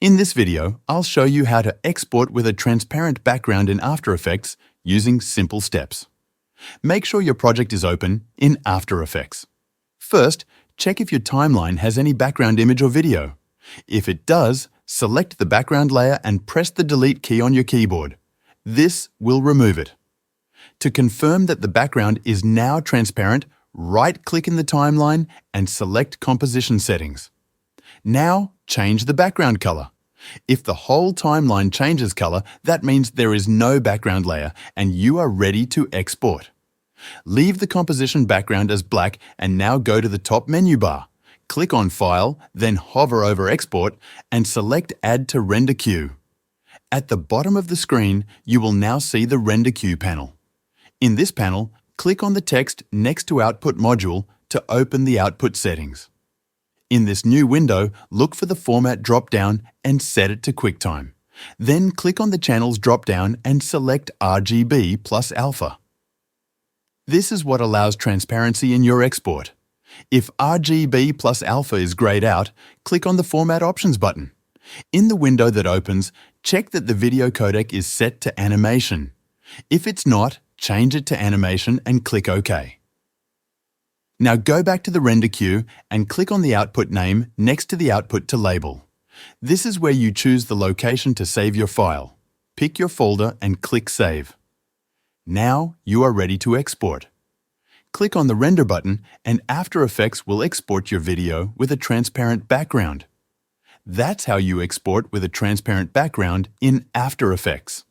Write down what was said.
In this video, I'll show you how to export with a transparent background in After Effects using simple steps. Make sure your project is open in After Effects. First, check if your timeline has any background image or video. If it does, select the background layer and press the Delete key on your keyboard. This will remove it. To confirm that the background is now transparent, right-click in the timeline and select Composition Settings. Now, change the background color. If the whole timeline changes color, that means there is no background layer and you are ready to export. Leave the composition background as black and now go to the top menu bar. Click on File, then hover over Export and select Add to Render Queue. At the bottom of the screen, you will now see the Render Queue panel. In this panel, click on the text next to Output module to open the output settings. In this new window, look for the Format drop-down and set it to QuickTime. Then click on the Channels drop-down and select RGB plus Alpha. This is what allows transparency in your export. If RGB plus Alpha is grayed out, click on the Format Options button. In the window that opens, check that the video codec is set to animation. If it's not, change it to animation and click OK. Now go back to the render queue and click on the output name next to the output to label. This is where you choose the location to save your file. Pick your folder and click Save. Now you are ready to export. Click on the Render button and After Effects will export your video with a transparent background. That's how you export with a transparent background in After Effects.